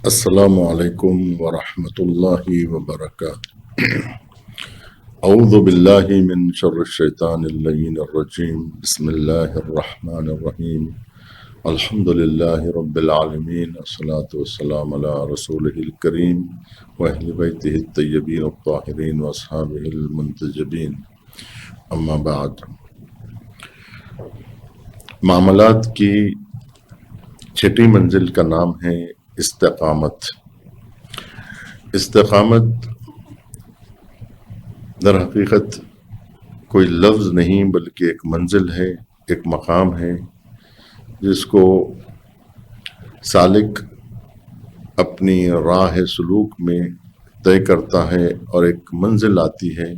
السلام علیکم ورحمۃ اللہ وبرکاتہ۔ اعوذ باللہ من شر الشیطان اللعین الرجیم، بسم اللہ الرحمن الرحیم، الحمد للہ رب العالمین، والصلاة والسلام علی رسولہ الکریم واہل بیتہ الطیبین الطاہرین واصحابہ المنتجبین، اما بعد۔ معاملات کی چھٹی منزل کا نام ہے استقامت۔ استقامت در حقیقت کوئی لفظ نہیں بلکہ ایک منزل ہے، ایک مقام ہے جس کو سالک اپنی راہ سلوک میں طے کرتا ہے، اور ایک منزل آتی ہے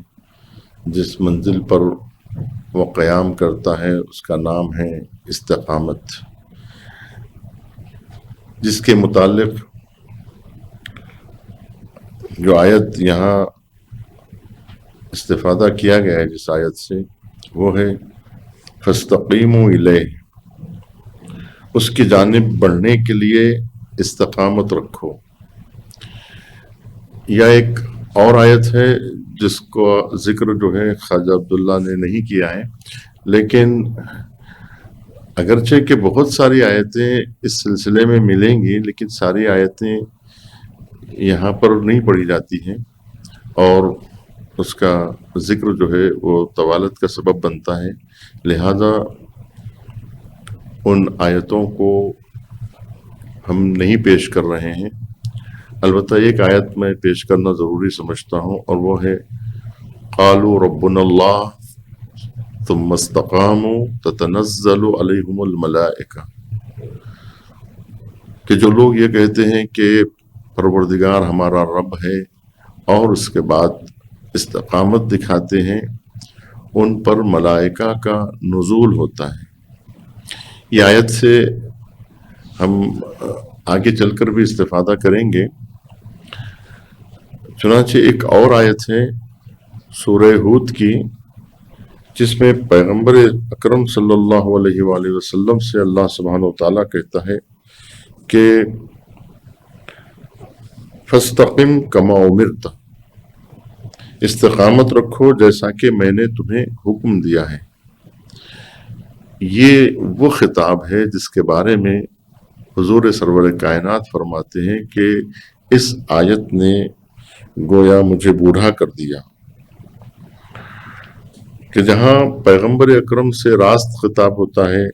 جس منزل پر وہ قیام کرتا ہے، اس کا نام ہے استقامت، جس کے متعلق جو آیت یہاں استفادہ کیا گیا ہے جس آیت سے، وہ ہے فاستقیموا الیہ، اس کی جانب بڑھنے کے لیے استقامت رکھو۔ یا ایک اور آیت ہے جس کو ذکر جو ہے خواجہ عبداللہ نے نہیں کیا ہے، لیکن اگرچہ کہ بہت ساری آیتیں اس سلسلے میں ملیں گی، لیکن ساری آیتیں یہاں پر نہیں پڑھی جاتی ہیں، اور اس کا ذکر جو ہے وہ طوالت کا سبب بنتا ہے، لہذا ان آیتوں کو ہم نہیں پیش کر رہے ہیں۔ البتہ ایک آیت میں پیش کرنا ضروری سمجھتا ہوں، اور وہ ہے قالوا ربنا اللہ ثم استقاموا تتنزل علیہم الملائکہ، کہ جو لوگ یہ کہتے ہیں کہ پروردگار ہمارا رب ہے اور اس کے بعد استقامت دکھاتے ہیں، ان پر ملائکہ کا نزول ہوتا ہے۔ یہ آیت سے ہم آگے چل کر بھی استفادہ کریں گے۔ چنانچہ ایک اور آیت ہے سورہ ہود کی، جس میں پیغمبر اکرم صلی اللہ علیہ وآلہ وسلم سے اللہ سبحانہ وتعالیٰ کہتا ہے کہ فاستقم کما امرت، استقامت رکھو جیسا کہ میں نے تمہیں حکم دیا ہے۔ یہ وہ خطاب ہے جس کے بارے میں حضور سرور کائنات فرماتے ہیں کہ اس آیت نے گویا مجھے بوڑھا کر دیا، کہ جہاں پیغمبر اکرم سے راست خطاب ہوتا ہے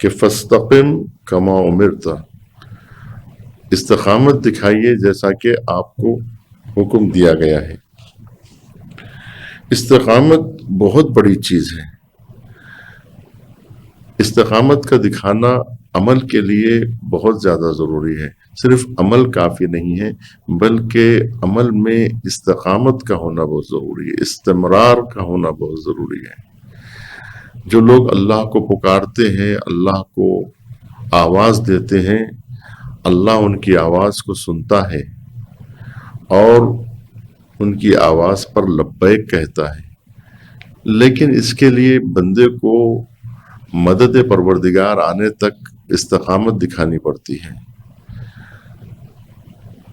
کہ فاستقم کما امرت، استقامت دکھائیے جیسا کہ آپ کو حکم دیا گیا ہے۔ استقامت بہت بڑی چیز ہے۔ استقامت کا دکھانا عمل کے لیے بہت زیادہ ضروری ہے۔ صرف عمل کافی نہیں ہے، بلکہ عمل میں استقامت کا ہونا بہت ضروری ہے، استمرار کا ہونا بہت ضروری ہے۔ جو لوگ اللہ کو پکارتے ہیں، اللہ کو آواز دیتے ہیں، اللہ ان کی آواز کو سنتا ہے اور ان کی آواز پر لبیک کہتا ہے، لیکن اس کے لیے بندے کو مدد پروردگار آنے تک استقامت دکھانی پڑتی ہے،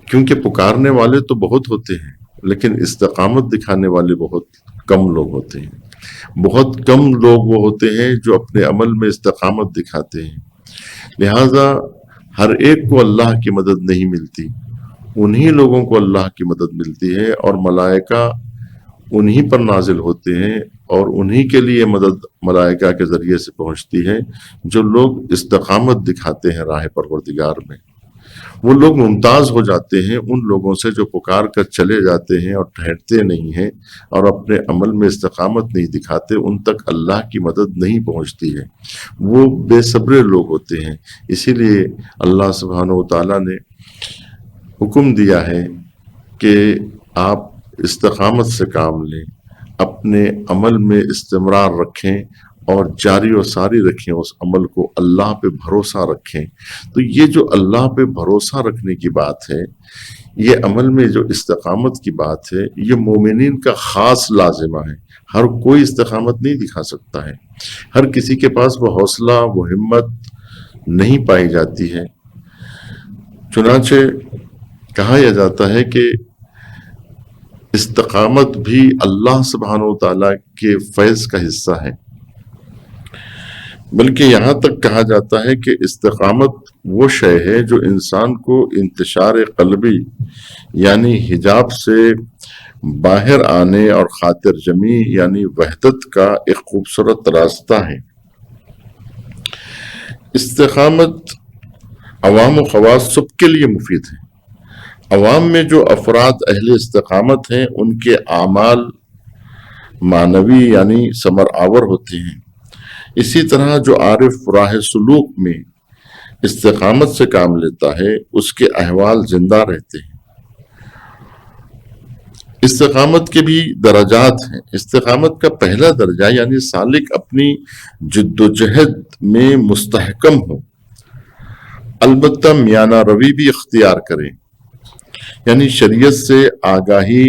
کیونکہ پکارنے والے تو بہت ہوتے ہیں لیکن استقامت دکھانے والے بہت کم لوگ ہوتے ہیں۔ بہت کم لوگ وہ ہوتے ہیں جو اپنے عمل میں استقامت دکھاتے ہیں، لہذا ہر ایک کو اللہ کی مدد نہیں ملتی، انہی لوگوں کو اللہ کی مدد ملتی ہے، اور ملائکہ انہی پر نازل ہوتے ہیں، اور انہی کے لیے مدد ملائکہ کے ذریعے سے پہنچتی ہے جو لوگ استقامت دکھاتے ہیں راہ پروردگار میں۔ وہ لوگ ممتاز ہو جاتے ہیں ان لوگوں سے جو پکار کر چلے جاتے ہیں اور ٹھہرتے نہیں ہیں اور اپنے عمل میں استقامت نہیں دکھاتے، ان تک اللہ کی مدد نہیں پہنچتی ہے، وہ بے صبر لوگ ہوتے ہیں۔ اسی لیے اللہ سبحانہ وتعالیٰ نے حکم دیا ہے کہ آپ استقامت سے کام لیں، اپنے عمل میں استمرار رکھیں اور جاری و ساری رکھیں اس عمل کو، اللہ پہ بھروسہ رکھیں۔ تو یہ جو اللہ پہ بھروسہ رکھنے کی بات ہے، یہ عمل میں جو استقامت کی بات ہے، یہ مومنین کا خاص لازمہ ہے۔ ہر کوئی استقامت نہیں دکھا سکتا ہے، ہر کسی کے پاس وہ حوصلہ، وہ ہمت نہیں پائی جاتی ہے۔ چنانچہ کہا یہ جاتا ہے کہ استقامت بھی اللہ سبحانہ و تعالیٰ کے فیض کا حصہ ہے، بلکہ یہاں تک کہا جاتا ہے کہ استقامت وہ شے ہے جو انسان کو انتشار قلبی یعنی حجاب سے باہر آنے اور خاطر جمی یعنی وحدت کا ایک خوبصورت راستہ ہے۔ استقامت عوام و خواص سب کے لیے مفید ہے۔ عوام میں جو افراد اہل استقامت ہیں ان کے اعمال معنوی یعنی ثمر آور ہوتے ہیں۔ اسی طرح جو عارف راہ سلوک میں استقامت سے کام لیتا ہے اس کے احوال زندہ رہتے ہیں۔ استقامت کے بھی درجات ہیں۔ استقامت کا پہلا درجہ یعنی سالک اپنی جد و جہد میں مستحکم ہو، البتہ میانہ روی بھی اختیار کرے، یعنی شریعت سے آگاہی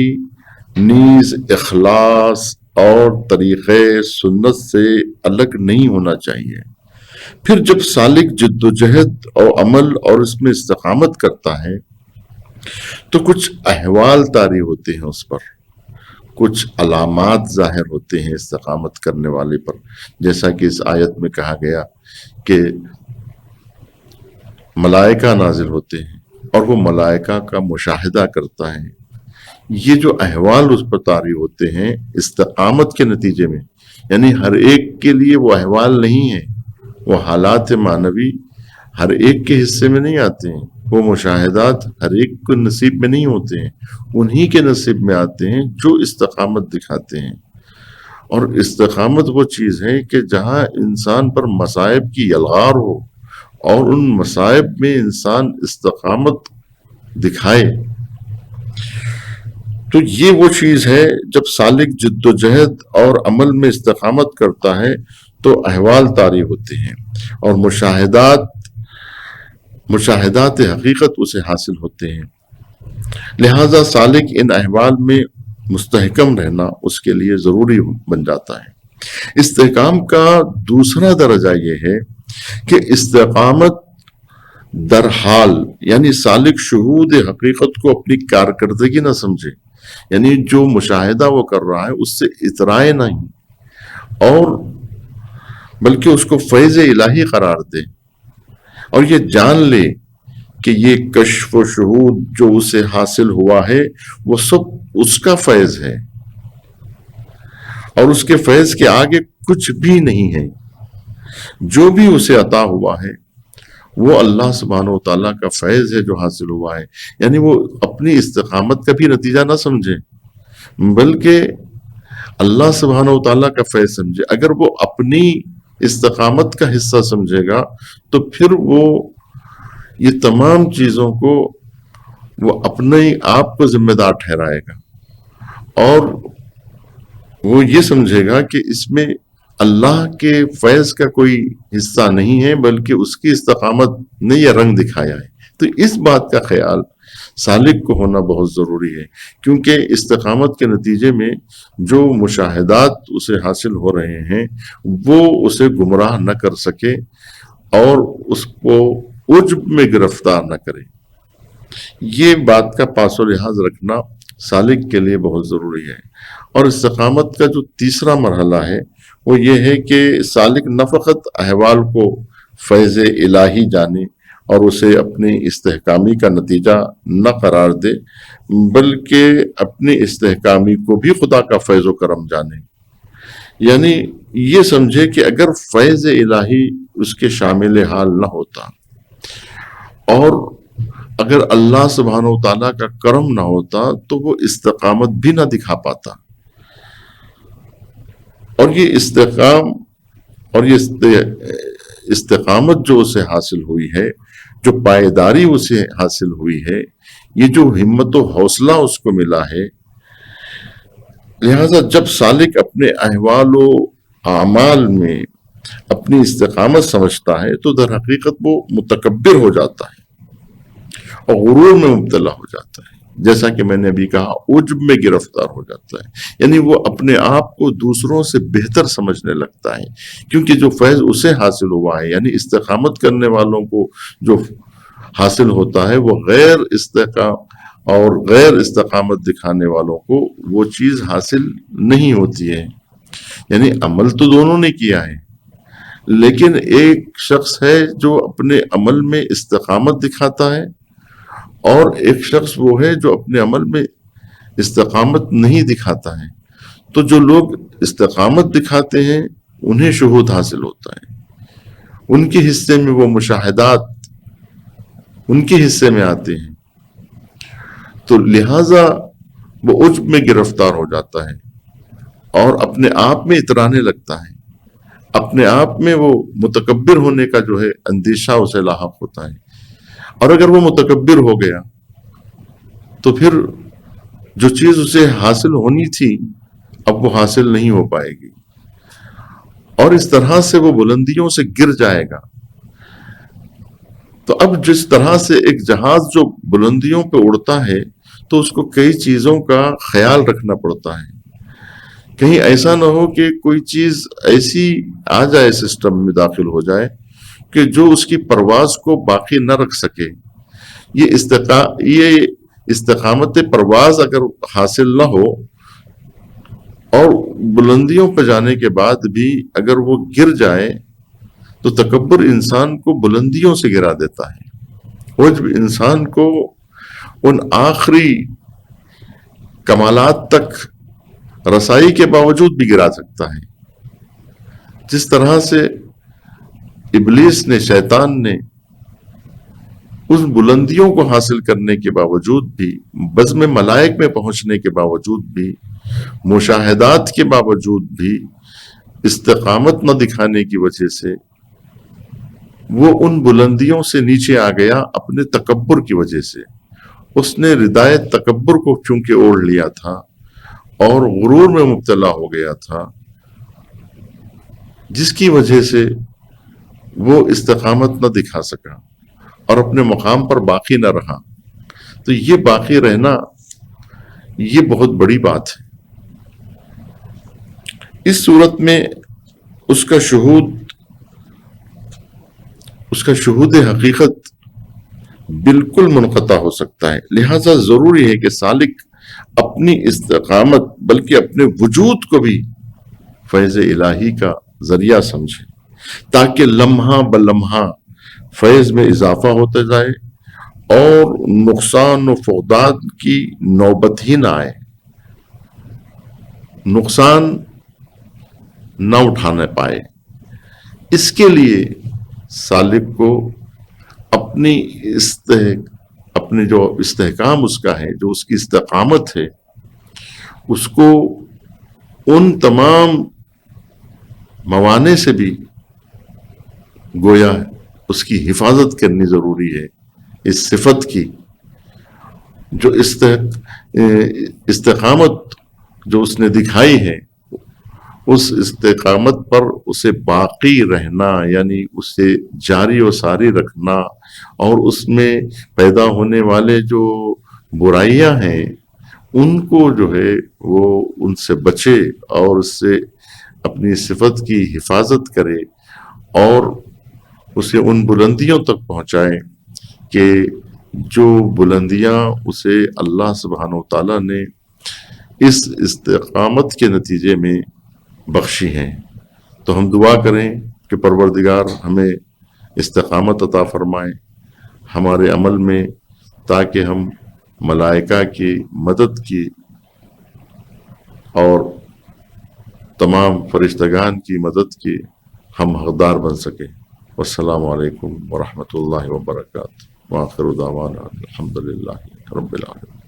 نیز اخلاص اور طریقے سنت سے الگ نہیں ہونا چاہیے۔ پھر جب سالک جد و جہد اور عمل اور اس میں استقامت کرتا ہے تو کچھ احوال طاری ہوتے ہیں، اس پر کچھ علامات ظاہر ہوتے ہیں استقامت کرنے والے پر، جیسا کہ اس آیت میں کہا گیا کہ ملائکہ نازل ہوتے ہیں اور وہ ملائکہ کا مشاہدہ کرتا ہے۔ یہ جو احوال اس پر طاری ہوتے ہیں استقامت کے نتیجے میں، یعنی ہر ایک کے لیے وہ احوال نہیں ہیں، وہ حالات معنوی ہر ایک کے حصے میں نہیں آتے ہیں، وہ مشاہدات ہر ایک کو نصیب میں نہیں ہوتے ہیں، انہی کے نصیب میں آتے ہیں جو استقامت دکھاتے ہیں۔ اور استقامت وہ چیز ہے کہ جہاں انسان پر مصائب کی یلغار ہو اور ان مصائب میں انسان استقامت دکھائے، تو یہ وہ چیز ہے جب سالک جد و جہد اور عمل میں استقامت کرتا ہے تو احوال طاری ہوتے ہیں اور مشاہدات حقیقت اسے حاصل ہوتے ہیں۔ لہذا سالک ان احوال میں مستحکم رہنا اس کے لیے ضروری بن جاتا ہے۔ استحکام کا دوسرا درجہ یہ ہے کہ استقامت در حال یعنی سالک شہود حقیقت کو اپنی کارکردگی نہ سمجھے، یعنی جو مشاہدہ وہ کر رہا ہے اس سے اترائے نہیں اور بلکہ اس کو فیض الہی قرار دے اور یہ جان لے کہ یہ کشف و شہود جو اسے حاصل ہوا ہے وہ سب اس کا فیض ہے اور اس کے فیض کے آگے کچھ بھی نہیں ہے۔ جو بھی اسے عطا ہوا ہے وہ اللہ سبحانہ و تعالیٰ کا فیض ہے جو حاصل ہوا ہے، یعنی وہ اپنی استقامت کا بھی نتیجہ نہ سمجھے بلکہ اللہ سبحانہ و تعالیٰ کا فیض سمجھے۔ اگر وہ اپنی استقامت کا حصہ سمجھے گا تو پھر وہ یہ تمام چیزوں کو وہ اپنے آپ کو ذمہ دار ٹھہرائے گا اور وہ یہ سمجھے گا کہ اس میں اللہ کے فیض کا کوئی حصہ نہیں ہے بلکہ اس کی استقامت نے یہ رنگ دکھایا ہے۔ تو اس بات کا خیال سالک کو ہونا بہت ضروری ہے، کیونکہ استقامت کے نتیجے میں جو مشاہدات اسے حاصل ہو رہے ہیں وہ اسے گمراہ نہ کر سکے اور اس کو عجب میں گرفتار نہ کرے۔ یہ بات کا پاس و لحاظ رکھنا سالک کے لیے بہت ضروری ہے۔ اور استقامت کا جو تیسرا مرحلہ ہے وہ یہ ہے کہ سالک نہ فقط احوال کو فیض الہی جانے اور اسے اپنی استحکامی کا نتیجہ نہ قرار دے بلکہ اپنی استحکامی کو بھی خدا کا فیض و کرم جانے، یعنی یہ سمجھے کہ اگر فیض الہی اس کے شامل حال نہ ہوتا اور اگر اللہ سبحانہ و تعالیٰ کا کرم نہ ہوتا تو وہ استقامت بھی نہ دکھا پاتا۔ اور یہ استقامت جو اسے حاصل ہوئی ہے، جو پائیداری اسے حاصل ہوئی ہے، یہ جو ہمت و حوصلہ اس کو ملا ہے، لہذا جب سالک اپنے احوال و اعمال میں اپنی استقامت سمجھتا ہے تو در حقیقت وہ متکبر ہو جاتا ہے اور غرور میں مبتلا ہو جاتا ہے۔ جیسا کہ میں نے ابھی کہا عجب میں گرفتار ہو جاتا ہے، یعنی وہ اپنے آپ کو دوسروں سے بہتر سمجھنے لگتا ہے، کیونکہ جو فیض اسے حاصل ہوا ہے، یعنی استقامت کرنے والوں کو جو حاصل ہوتا ہے وہ غیر استقامت دکھانے والوں کو وہ چیز حاصل نہیں ہوتی ہے۔ یعنی عمل تو دونوں نے کیا ہے، لیکن ایک شخص ہے جو اپنے عمل میں استقامت دکھاتا ہے، اور ایک شخص وہ ہے جو اپنے عمل میں استقامت نہیں دکھاتا ہے۔ تو جو لوگ استقامت دکھاتے ہیں انہیں شہود حاصل ہوتا ہے، ان کے حصے میں وہ مشاہدات ان کے حصے میں آتے ہیں، تو لہٰذا وہ عجب میں گرفتار ہو جاتا ہے اور اپنے آپ میں اترانے لگتا ہے، اپنے آپ میں وہ متکبر ہونے کا جو ہے اندیشہ اسے لاحق ہوتا ہے، اور اگر وہ متکبر ہو گیا تو پھر جو چیز اسے حاصل ہونی تھی اب وہ حاصل نہیں ہو پائے گی، اور اس طرح سے وہ بلندیوں سے گر جائے گا۔ تو اب جس طرح سے ایک جہاز جو بلندیوں پہ اڑتا ہے تو اس کو کئی چیزوں کا خیال رکھنا پڑتا ہے، کہیں ایسا نہ ہو کہ کوئی چیز ایسی آ جائے سسٹم میں داخل ہو جائے کہ جو اس کی پرواز کو باقی نہ رکھ سکے۔ یہ استقامت پرواز اگر حاصل نہ ہو اور بلندیوں پہ جانے کے بعد بھی اگر وہ گر جائے تو تکبر انسان کو بلندیوں سے گرا دیتا ہے، عجب انسان کو ان آخری کمالات تک رسائی کے باوجود بھی گرا سکتا ہے، جس طرح سے ابلیس نے، شیطان نے اس بلندیوں کو حاصل کرنے کے باوجود بھی، بزم ملائک میں پہنچنے کے باوجود بھی، مشاہدات کے باوجود بھی، استقامت نہ دکھانے کی وجہ سے وہ ان بلندیوں سے نیچے آ گیا اپنے تکبر کی وجہ سے۔ اس نے ردائے تکبر کو چونکہ اوڑھ لیا تھا اور غرور میں مبتلا ہو گیا تھا، جس کی وجہ سے وہ استقامت نہ دکھا سکا اور اپنے مقام پر باقی نہ رہا۔ تو یہ باقی رہنا یہ بہت بڑی بات ہے۔ اس صورت میں اس کا شہود حقیقت بالکل منقطع ہو سکتا ہے، لہذا ضروری ہے کہ سالک اپنی استقامت بلکہ اپنے وجود کو بھی فیض الہی کا ذریعہ سمجھے، تاکہ لمحہ بلمحہ فیض میں اضافہ ہوتا جائے اور نقصان و فقدان کی نوبت ہی نہ آئے، نقصان نہ اٹھانے پائے۔ اس کے لیے سالک کو اپنے جو استحکام اس کا ہے، جو اس کی استقامت ہے، اس کو ان تمام موانع سے بھی گویا اس کی حفاظت کرنی ضروری ہے، اس صفت کی جو استقامت جو اس نے دکھائی ہے، اس استقامت پر اسے باقی رہنا، یعنی اسے جاری و ساری رکھنا، اور اس میں پیدا ہونے والے جو برائیاں ہیں ان کو جو ہے وہ ان سے بچے اور اس سے اپنی صفت کی حفاظت کرے اور اسے ان بلندیوں تک پہنچائے کہ جو بلندیاں اسے اللہ سبحانہ و تعالیٰ نے اس استقامت کے نتیجے میں بخشی ہیں۔ تو ہم دعا کریں کہ پروردگار ہمیں استقامت عطا فرمائے ہمارے عمل میں، تاکہ ہم ملائکہ کی مدد کی اور تمام فرشتگان کی مدد کی ہم حقدار بن سکیں۔ والسلام علیکم ورحمۃ اللہ وبرکاتہ، وآخر دعوانا الحمدللہ رب العالمین۔